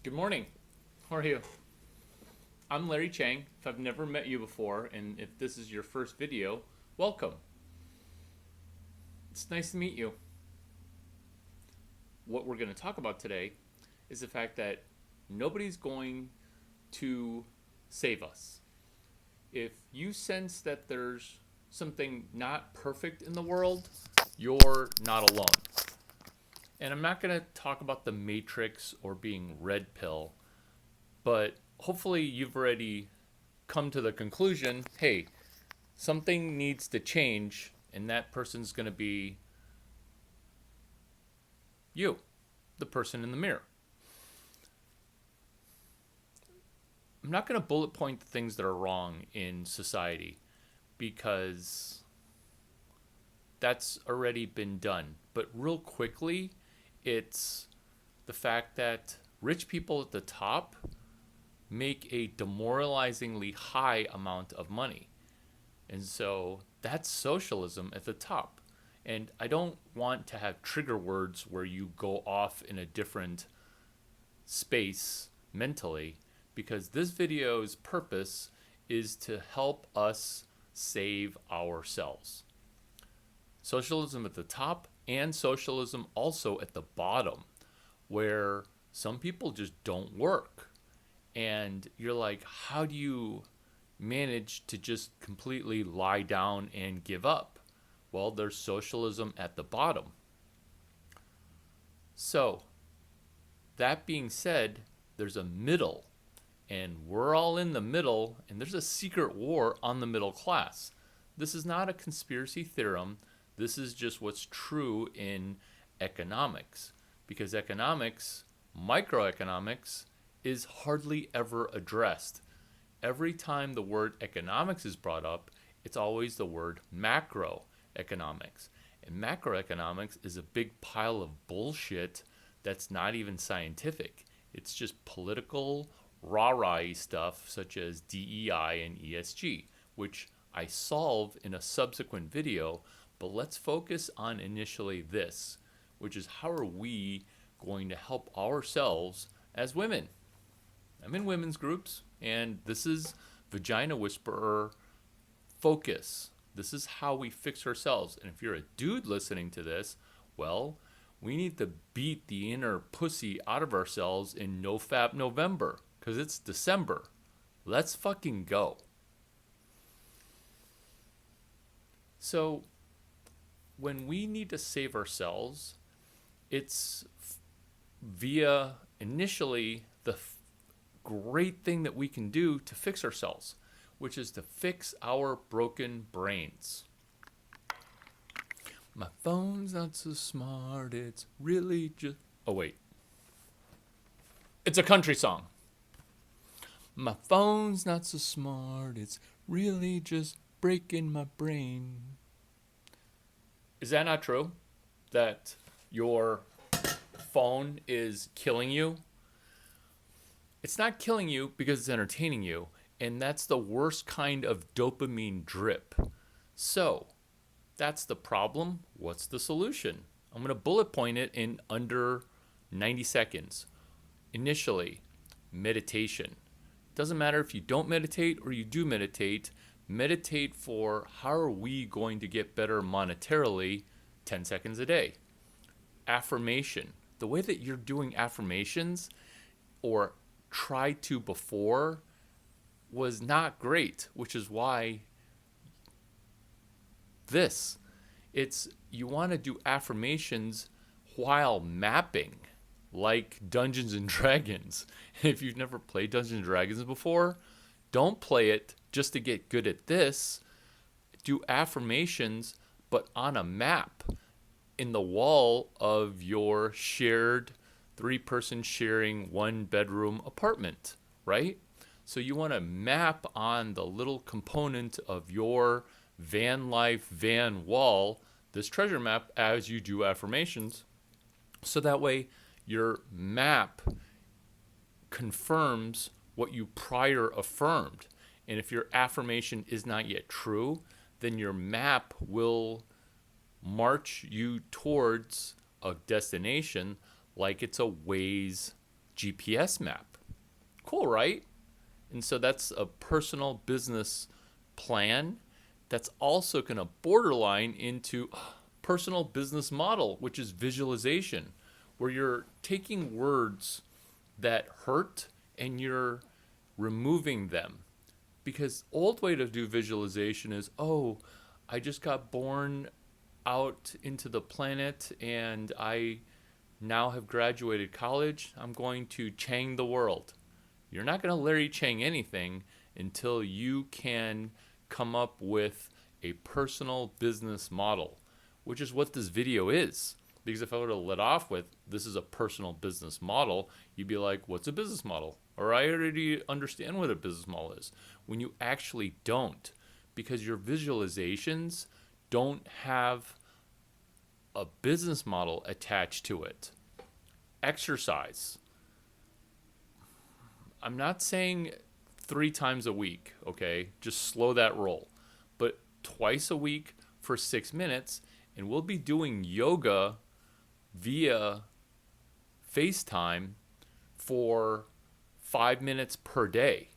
Good morning. How are you? I'm Larry Chang. If I've never met you before, and if this is your first video, welcome. It's nice to meet you. What we're going to talk about today is the fact that nobody's going to save us. If you sense that there's something not perfect in the world, you're not alone. And I'm not going to talk about the Matrix or being red pill, but hopefully you've already come to the conclusion, hey, something needs to change, and that person's going to be you, the person in the mirror. I'm not going to bullet point the things that are wrong in society because that's already been done. But real quickly, it's the fact that rich people at the top make a demoralizingly high amount of money. And so that's socialism at the top. And I don't want to have trigger words where you go off in a different space mentally, because this video's purpose is to help us save ourselves. Socialism at the top and socialism also at the bottom, where some people just don't work. And you're like, how do you manage to just completely lie down and give up? Well, there's socialism at the bottom. So, that being said, there's a middle, and we're all in the middle, and there's a secret war on the middle class. This is not a conspiracy theorem. This is just what's true in economics, because economics, microeconomics, is hardly ever addressed. Every time the word economics is brought up, it's always the word macroeconomics. And macroeconomics is a big pile of bullshit that's not even scientific. It's just political, rah-rah stuff such as DEI and ESG, which I solve in a subsequent video. But let's focus on initially this, which is how are we going to help ourselves as women? I'm in women's groups, and this is Vagina Whisperer Focus. This is how we fix ourselves. And if you're a dude listening to this, well, we need to beat the inner pussy out of ourselves in NoFap November, because it's December. Let's fucking go. So, when we need to save ourselves, it's via initially the great thing that we can do to fix ourselves, which is to fix our broken brains. My phone's not so smart, it's really just... Oh, wait. It's a country song. My phone's not so smart, it's really just breaking my brain. Is that not true? That your phone is killing you? It's not killing you because it's entertaining you, and that's the worst kind of dopamine drip. So, that's the problem. What's the solution? I'm going to bullet point it in under 90 seconds. Initially, meditation. Doesn't matter if you don't meditate or you do meditate. Meditate for how are we going to get better monetarily 10 seconds a day. Affirmation. The way that you're doing affirmations or tried to before was not great, which is why it's you want to do affirmations while mapping, like Dungeons and Dragons. If you've never played Dungeons and Dragons before, don't play it just to get good at this. Do affirmations, but on a map in the wall of your shared 3-person sharing 1-bedroom apartment, right? So you want to map on the little component of your van life, van wall, this treasure map as you do affirmations. So that way your map confirms what you prior affirmed. And if your affirmation is not yet true, then your map will march you towards a destination like it's a Waze GPS map. Cool, right? And so that's a personal business plan that's also going to borderline into personal business model, which is visualization, where you're taking words that hurt and you're removing them. Because old way to do visualization is, oh, I just got born out into the planet and I now have graduated college. I'm going to Chang the world. You're not going to Larry Chang anything until you can come up with a personal business model, which is what this video is. Because if I would have let off with, this is a personal business model, you'd be like, what's a business model? Or I already understand what a business model is. When you actually don't, because your visualizations don't have a business model attached to it. Exercise. I'm not saying 3 times a week, okay? Just slow that roll. But twice a week for 6 minutes, and we'll be doing yoga via FaceTime for 5 minutes per day,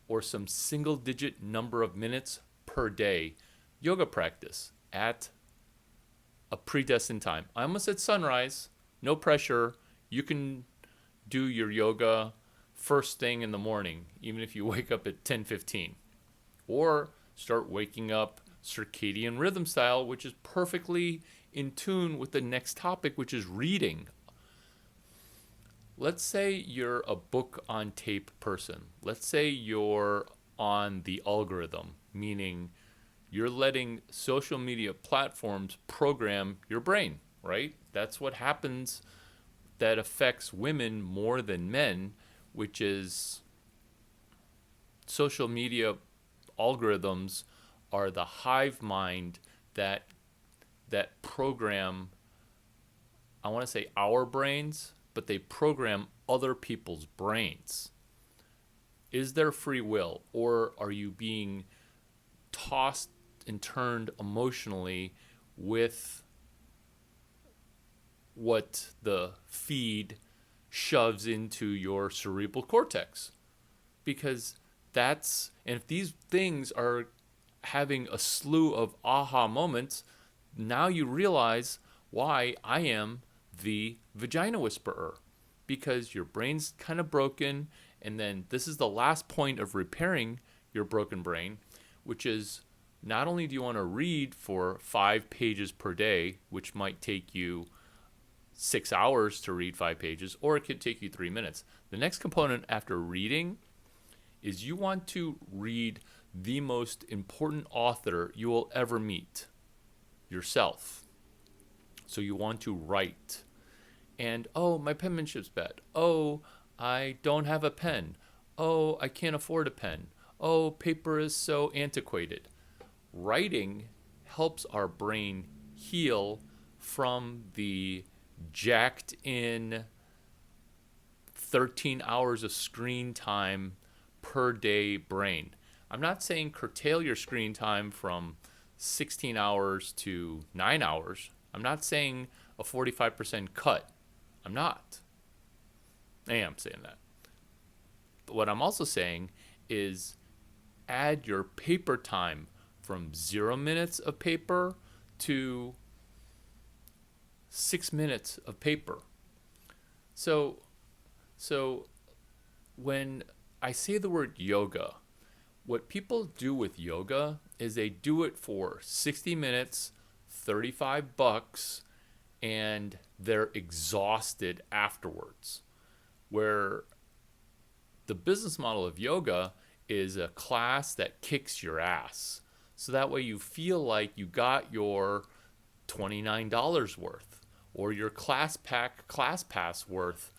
or some single digit number of minutes per day yoga practice at a predestined time. I almost said sunrise, no pressure. You can do your yoga first thing in the morning, even if you wake up at 10:15, or start waking up circadian rhythm style, which is perfectly in tune with the next topic, which is reading. Let's say you're a book on tape person. Let's say you're on the algorithm, meaning you're letting social media platforms program your brain, right? That's what happens that affects women more than men, which is social media algorithms are the hive mind that program, I want to say our brains, but they program other people's brains. Is there free will, or are you being tossed and turned emotionally with what the feed shoves into your cerebral cortex? Because that's, and if these things are having a slew of aha moments, now you realize why I am the vagina whisperer, because your brain's kind of broken. And then this is the last point of repairing your broken brain, which is not only do you want to read for 5 pages per day, which might take you 6 hours to read 5 pages, or it could take you 3 minutes. The next component after reading is you want to read the most important author you will ever meet, yourself. So you want to write. And, oh, my penmanship's bad. Oh, I don't have a pen. Oh, I can't afford a pen. Oh, paper is so antiquated. Writing helps our brain heal from the jacked in 13 hours of screen time per day brain. I'm not saying curtail your screen time from 16 hours to 9 hours. I'm not saying a 45% cut. I'm not. I am saying that. But what I'm also saying is add your paper time from 0 minutes of paper to 6 minutes of paper. So when I say the word yoga, what people do with yoga is they do it for 60 minutes, $35, and they're exhausted afterwards. Where the business model of yoga is a class that kicks your ass. So that way you feel like you got your $29 worth, or your class pass worth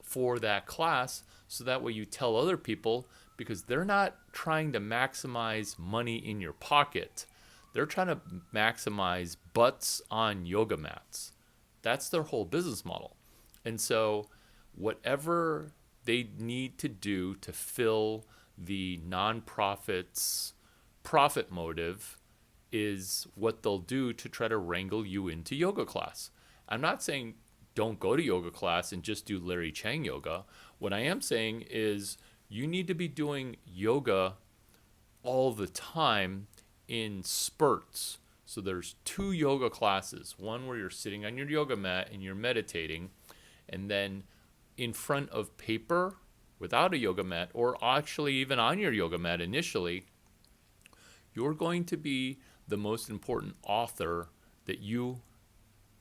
for that class. So that way you tell other people, because they're not trying to maximize money in your pocket. They're trying to maximize butts on yoga mats. That's their whole business model. And so whatever they need to do to fill the nonprofit's profit motive is what they'll do to try to wrangle you into yoga class. I'm not saying don't go to yoga class and just do Larry Chang yoga. What I am saying is you need to be doing yoga all the time in spurts. So there's 2 yoga classes, one where you're sitting on your yoga mat and you're meditating, and then in front of paper without a yoga mat, or actually even on your yoga mat initially, you're going to be the most important author that you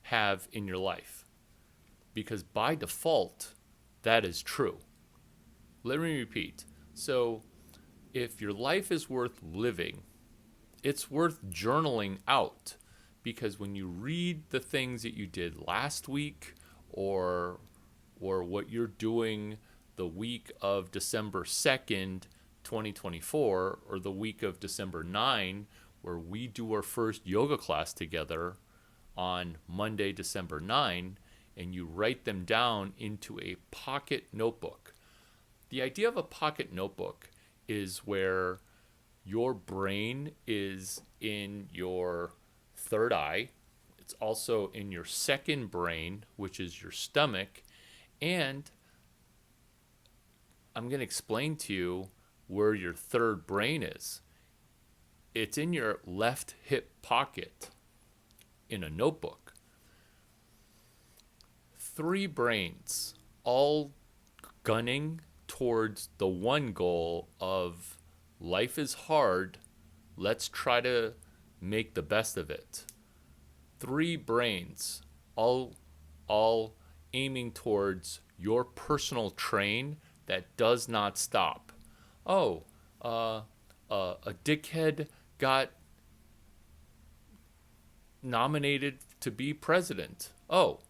have in your life. Because by default, that is true. Let me repeat. So, if your life is worth living, it's worth journaling out. Because when you read the things that you did last week, or what you're doing the week of December 2nd, 2024, or the week of December 9, where we do our first yoga class together on Monday, December 9, and you write them down into a pocket notebook. The idea of a pocket notebook is where your brain is in your third eye. It's also in your second brain, which is your stomach. And I'm going to explain to you where your third brain is. It's in your left hip pocket in a notebook. 3 brains, all gunning towards the one goal of life is hard, let's try to make the best of it. 3 brains, all aiming towards your personal train that does not stop. Oh, a dickhead got nominated to be president. Oh,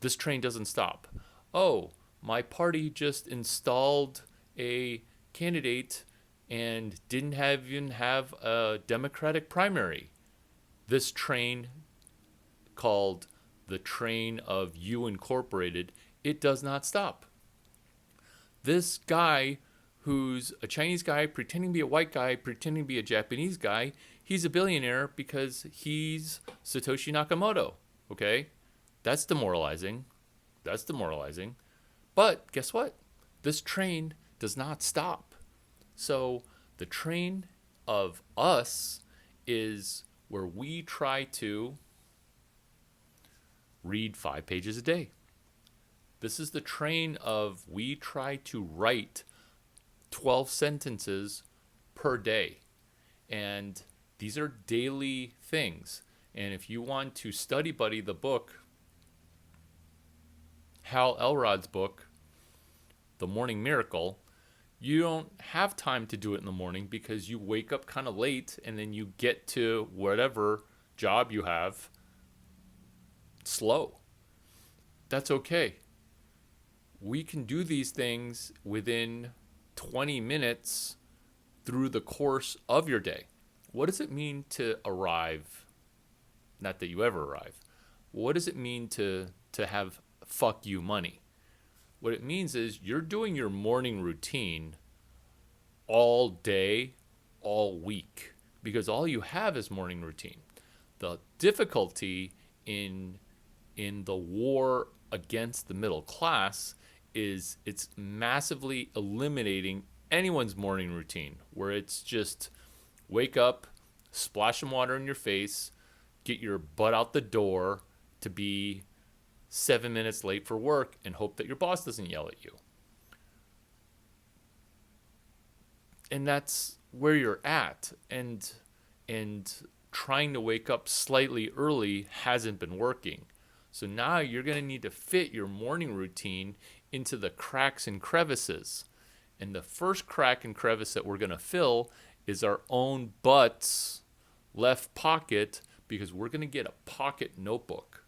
this train doesn't stop. Oh, my party just installed a candidate and didn't even have a Democratic primary. This train, called the train of you incorporated, it does not stop. This guy who's a Chinese guy pretending to be a white guy, pretending to be a Japanese guy, he's a billionaire because he's Satoshi Nakamoto. Okay? That's demoralizing. But guess what? This train does not stop. So the train of us is where we try to read 5 pages a day. This is the train of we try to write 12 sentences per day. And these are daily things. And if you want to study buddy the book, Hal Elrod's book, The Morning Miracle, you don't have time to do it in the morning because you wake up kind of late and then you get to whatever job you have slow. That's okay. We can do these things within 20 minutes through the course of your day. What does it mean to arrive? Not that you ever arrive. What does it mean to have fuck you money? What it means is you're doing your morning routine all day, all week, because all you have is morning routine. The difficulty in the war against the middle class is it's massively eliminating anyone's morning routine, where it's just wake up, splash some water in your face, get your butt out the door to be 7 minutes late for work and hope that your boss doesn't yell at you. And that's where you're at. And trying to wake up slightly early hasn't been working. So now you're going to need to fit your morning routine into the cracks and crevices. And the first crack and crevice that we're going to fill is our own butt's left pocket, because we're going to get a pocket notebook.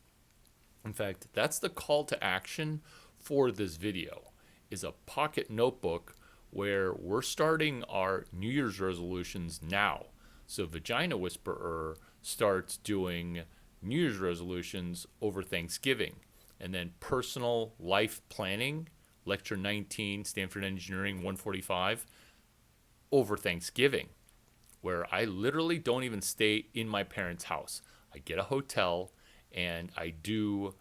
In fact, that's the call to action for this video, is a pocket notebook where we're starting our New Year's resolutions now. So Vagina Whisperer starts doing New Year's resolutions over Thanksgiving. And then personal life planning, lecture 19, Stanford Engineering 145, over Thanksgiving, where I literally don't even stay in my parents' house. I get a hotel and I do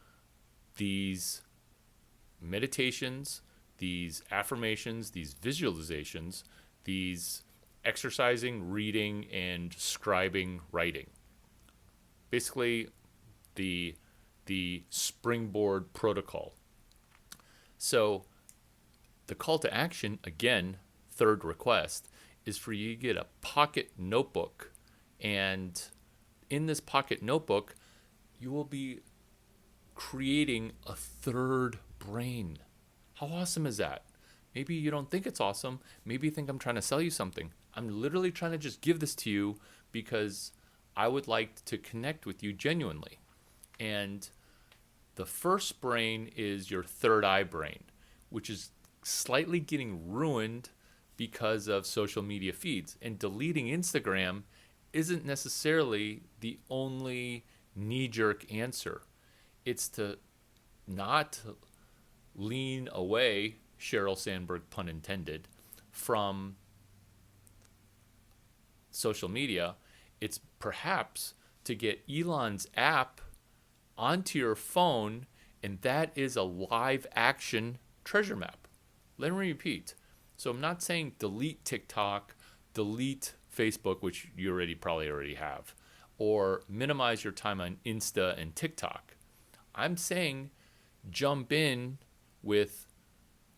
these meditations, these affirmations, these visualizations, these exercising, reading, and scribing, writing. Basically, the springboard protocol. So the call to action, again, third request, is for you to get a pocket notebook. And in this pocket notebook, you will be creating a third brain. How awesome is that? Maybe you don't think it's awesome. Maybe you think I'm trying to sell you something. I'm literally trying to just give this to you because I would like to connect with you genuinely. And the first brain is your third eye brain, which is slightly getting ruined because of social media feeds. And deleting Instagram isn't necessarily the only knee-jerk answer. It's to not lean away, Sheryl Sandberg pun intended, from social media. It's perhaps to get Elon's app onto your phone, and that is a live action treasure map. Let me repeat. So I'm not saying delete TikTok, delete Facebook, which you probably already have, or minimize your time on Insta and TikTok. I'm saying jump in with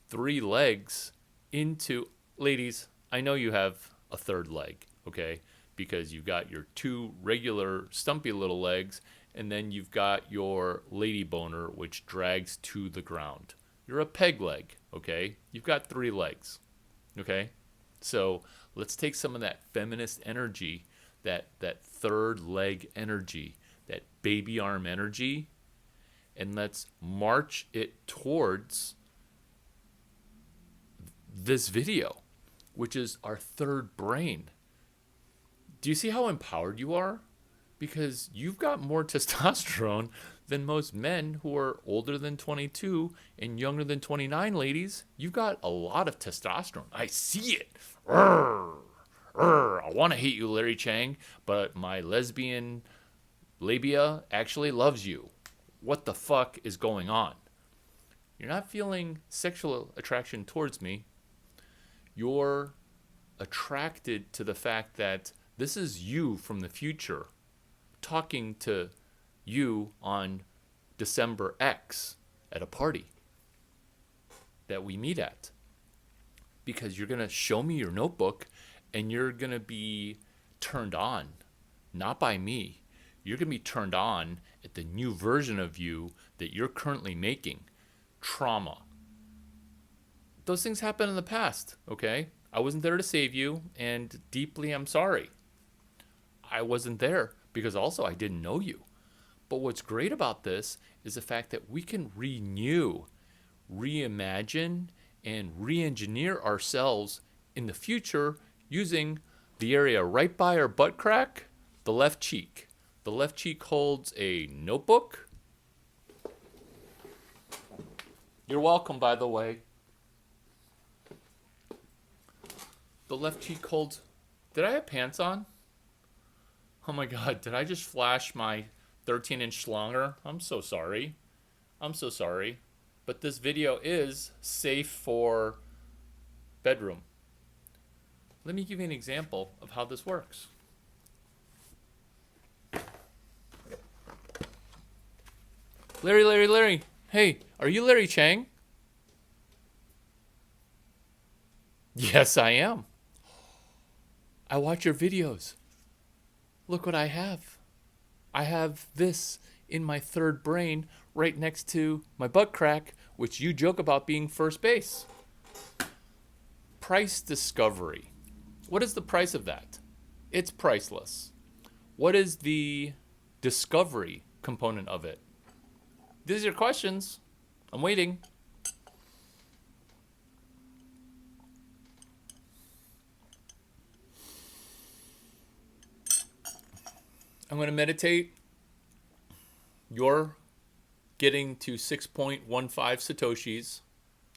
3 legs into, ladies, I know you have a third leg, okay? Because you've got your 2 regular stumpy little legs, and then you've got your lady boner, which drags to the ground. You're a peg leg, okay? You've got 3 legs, okay? So let's take some of that feminist energy, that third leg energy, that baby arm energy, and let's march it towards this video, which is our third brain. Do you see how empowered you are? Because you've got more testosterone than most men who are older than 22 and younger than 29, ladies. You've got a lot of testosterone. I see it. Urgh, I want to hate you, Larry Chang, but my lesbian labia actually loves you. What the fuck is going on? You're not feeling sexual attraction towards me. You're attracted to the fact that this is you from the future talking to you on December X at a party that we meet at. Because you're going to show me your notebook and you're going to be turned on, not by me. You're going to be turned on at the new version of you that you're currently making. Trauma. Those things happened in the past, okay? I wasn't there to save you, and deeply I'm sorry. I wasn't there because also I didn't know you. But what's great about this is the fact that we can renew, reimagine, and re-engineer ourselves in the future using the area right by our butt crack, the left cheek. The left cheek holds a notebook. You're welcome, by the way. The left cheek holds... Did I have pants on? Oh my God, did I just flash my 13-inch schlonger? I'm so sorry. I'm so sorry. But this video is safe for bedroom. Let me give you an example of how this works. Larry. Hey, are you Larry Chang? Yes, I am. I watch your videos. Look what I have. I have this in my third brain right next to my butt crack, which you joke about being first base. Price discovery. What is the price of that? It's priceless. What is the discovery component of it? These are your questions. I'm waiting. I'm going to meditate. You're getting to 6.15 Satoshis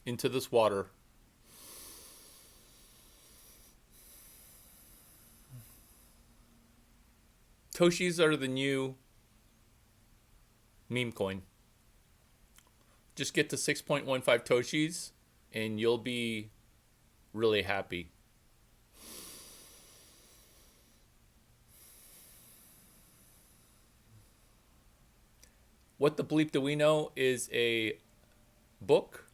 into this water. Toshis are the new meme coin. Just get to 6.15 Toshis and you'll be really happy. What the Bleep Do We Know is a book.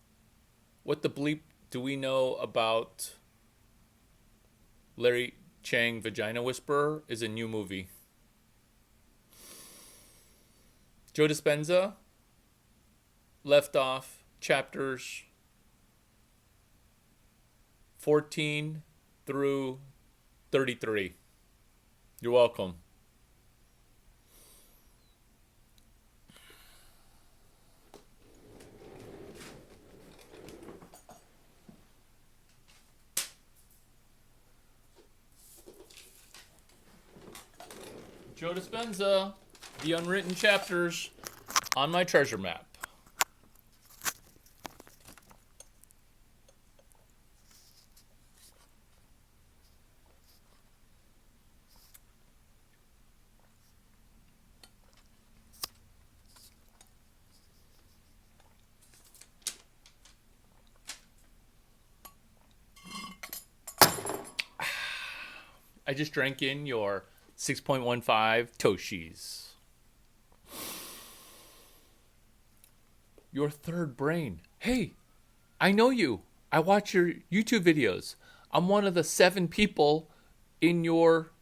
What the Bleep Do We Know About Larry Chang Vagina Whisperer is a new movie. Joe Dispenza left off chapters 14 through 33. You're welcome. Joe Dispenza, the unwritten chapters on my treasure map. I just drank in your 6.15 Toshis. Your third brain. Hey, I know you. I watch your YouTube videos. I'm one of the 7 people in your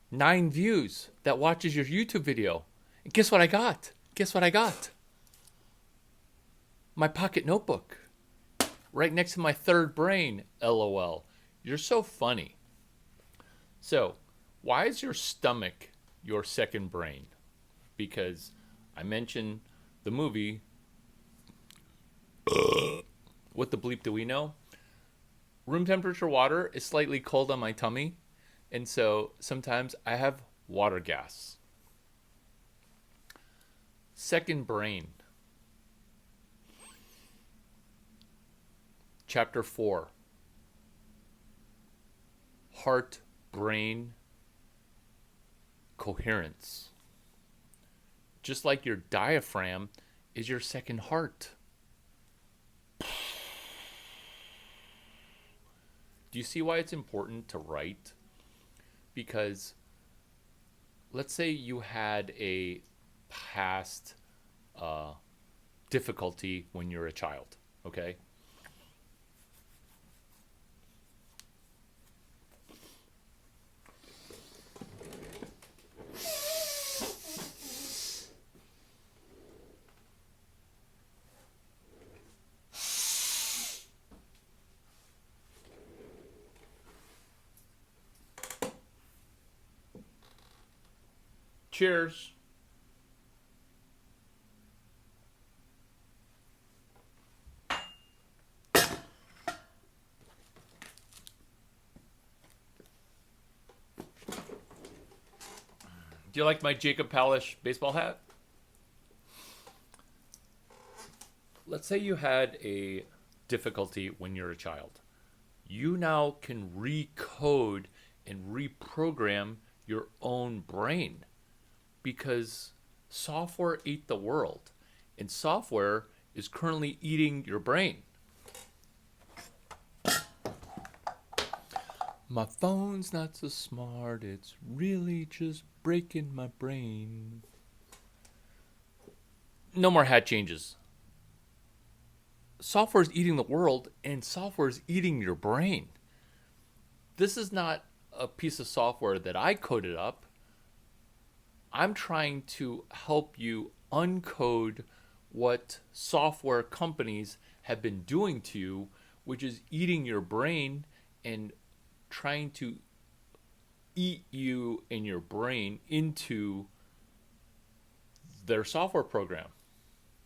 9 views that watches your YouTube video. And guess what I got? Guess what I got? My pocket notebook. Right next to my third brain, LOL. You're so funny. So, why is your stomach your second brain? Because I mentioned the movie, What the Bleep Do We Know? Room temperature water is slightly cold on my tummy, and so sometimes I have water gas. Second brain. Chapter 4. Heart, brain, coherence. Just like your diaphragm is your second heart. Do you see why it's important to write? Because let's say you had a past difficulty when you're a child, okay? Cheers. Do you like my Jacob Palish baseball hat? Let's say you had a difficulty when you're a child. You now can recode and reprogram your own brain because software ate the world and software is currently eating your brain. My phone's not so smart, it's really just breaking my brain. No more hat changes. Software is eating the world and software is eating your brain. This is not a piece of software that I coded up. I'm trying to help you uncode what software companies have been doing to you, which is eating your brain and trying to eat you and your brain into their software program.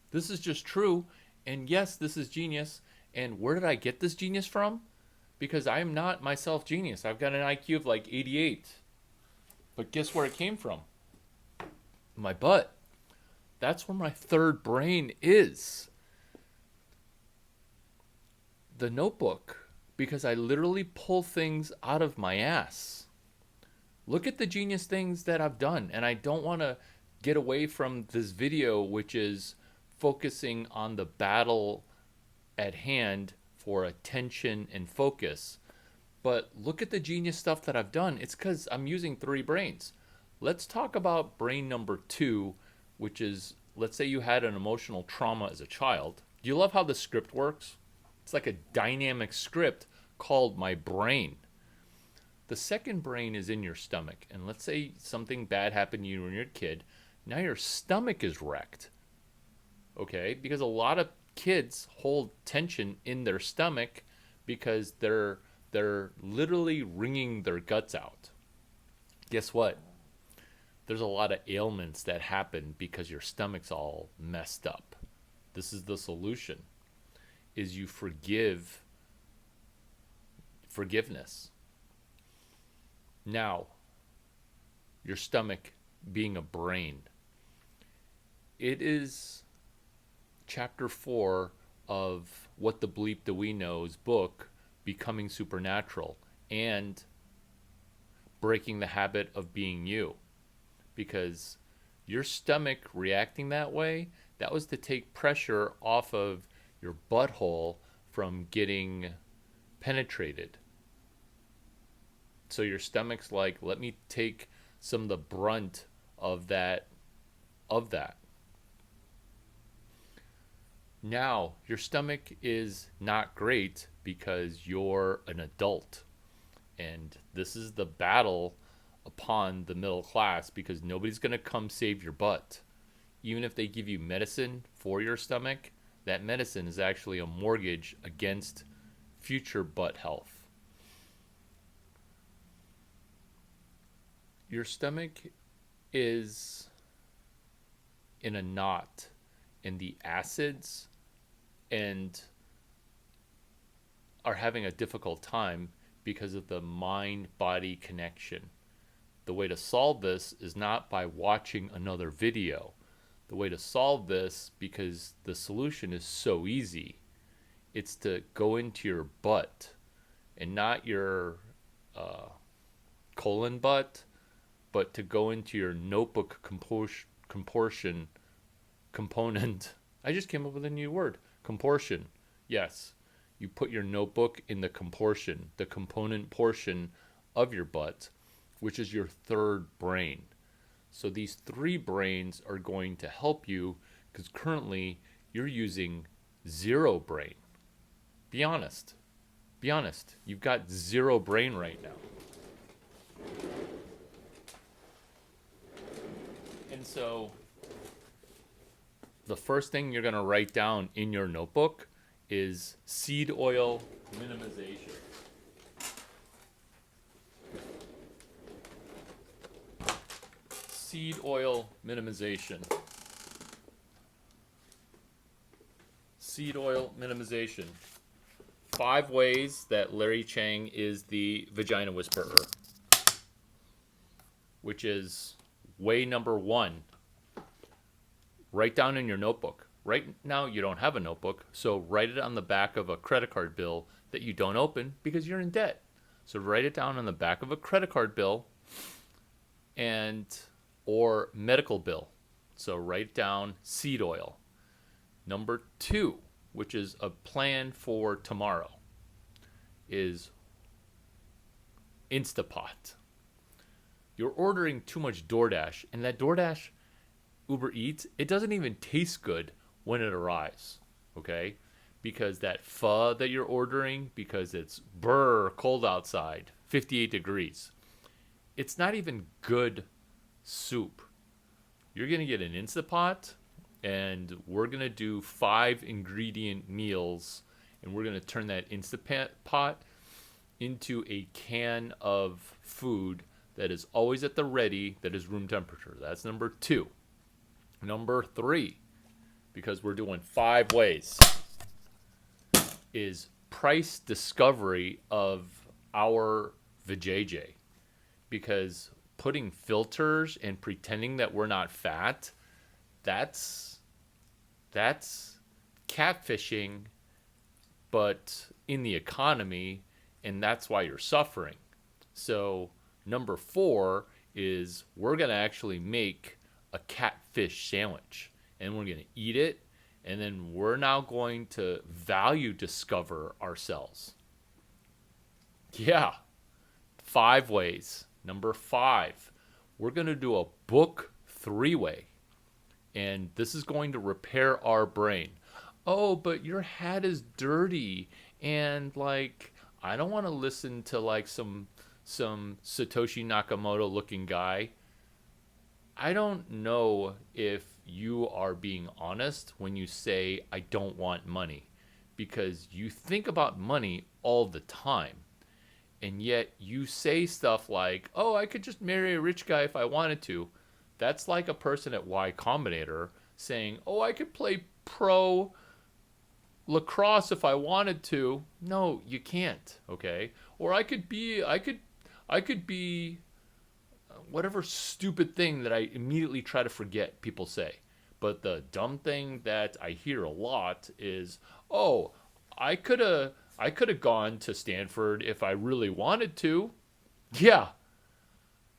This is just true. And yes, this is genius. And where did I get this genius from? Because I am not myself genius. I've got an IQ of like 88. But guess where it came from? My butt. That's where my third brain is. The notebook. Because I literally pull things out of my ass. Look at the genius things that I've done. And I don't want to get away from this video, which is focusing on the battle at hand for attention and focus. But look at the genius stuff that I've done. It's because I'm using three brains. Let's talk about brain number two, which is, let's say you had an emotional trauma as a child. Do you love how the script works? It's like a dynamic script called my brain. The second brain is in your stomach. And let's say something bad happened to you when you were a kid. Now your stomach is wrecked. Okay? Because a lot of kids hold tension in their stomach because they're literally wringing their guts out. Guess what? There's a lot of ailments that happen because your stomach's all messed up. This is the solution, is you forgiveness. Now, your stomach being a brain. It is chapter 4 of What the Bleep Do We Know's book, Becoming Supernatural, and breaking the habit of being you. Because your stomach reacting that way, that was to take pressure off of your butthole from getting penetrated. So your stomach's like, let me take some of the brunt of that. Now, your stomach is not great because you're an adult. And this is the battle upon the middle class, because nobody's going to come save your butt. Even if they give you medicine for your stomach, that medicine is actually a mortgage against future butt health. Your stomach is in a knot, and the acids and are having a difficult time because of the mind-body connection. The way to solve this is not by watching another video. The way to solve this, because the solution is so easy, it's to go into your butt, and not your colon butt, but to go into your notebook comportion component. I just came up with a new word, comportion. Yes, you put your notebook in the comportion, the component portion of your butt, which is your third brain. So these three brains are going to help you, because currently you're using zero brain. Be honest. Be honest. You've got zero brain right now. And so the first thing you're going to write down in your notebook is seed oil minimization. Seed oil minimization. Seed oil minimization. 5 ways that Larry Chang is the vagina whisperer, which is way number 1. Write down in your notebook. Right now you don't have a notebook, so write it on the back of a credit card bill that you don't open because you're in debt. So write it down on the back of a credit card bill or medical bill. So write down seed oil. Number 2, which is a plan for tomorrow, is Instapot. You're ordering too much DoorDash, and that DoorDash, Uber Eats, it doesn't even taste good when it arrives, okay? Because that pho that you're ordering, because it's cold outside, 58 degrees, it's not even good soup. You're going to get an Instapot, and we're going to do 5 ingredient meals, and we're going to turn that Instapot into a can of food that is always at the ready, that is room temperature. That's number 2. Number 3, because we're doing 5 ways, is price discovery of our vajayjay. Because putting filters and pretending that we're not fat, that's catfishing, but in the economy, and that's why you're suffering. So number 4 is we're going to actually make a catfish sandwich, and we're going to eat it, And then we're now going to value discover ourselves. Yeah, 5 ways. Number 5, we're going to do a book 3-way. And this is going to repair our brain. Oh, but your hat is dirty. And like, I don't want to listen to like some Satoshi Nakamoto looking guy. I don't know if you are being honest when you say, I don't want money, because you think about money all the time. And yet you say stuff like, oh, I could just marry a rich guy if I wanted to. That's like a person at Y Combinator saying, oh, I could play pro lacrosse if I wanted to. No, you can't, okay? Or I could be whatever stupid thing that I immediately try to forget people say. But the dumb thing that I hear a lot is, "Oh, I could have gone to Stanford if I really wanted to." Yeah,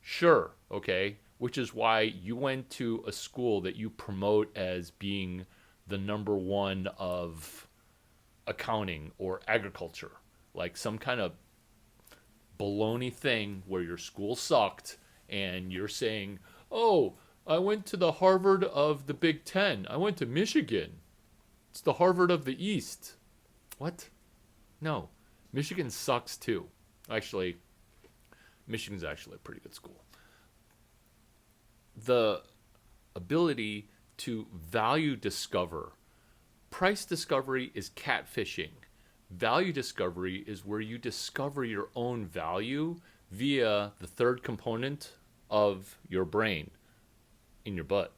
sure, okay. Which is why you went to a school that you promote as being the number one of accounting or agriculture, like some kind of baloney thing where your school sucked and you're saying, oh, I went to the Harvard of the Big Ten. I went to Michigan. It's the Harvard of the East. What? No. Michigan sucks too. Actually, Michigan's actually a pretty good school. The ability to value discover. Price discovery is catfishing. Value discovery is where you discover your own value via the third component of your brain in your butt.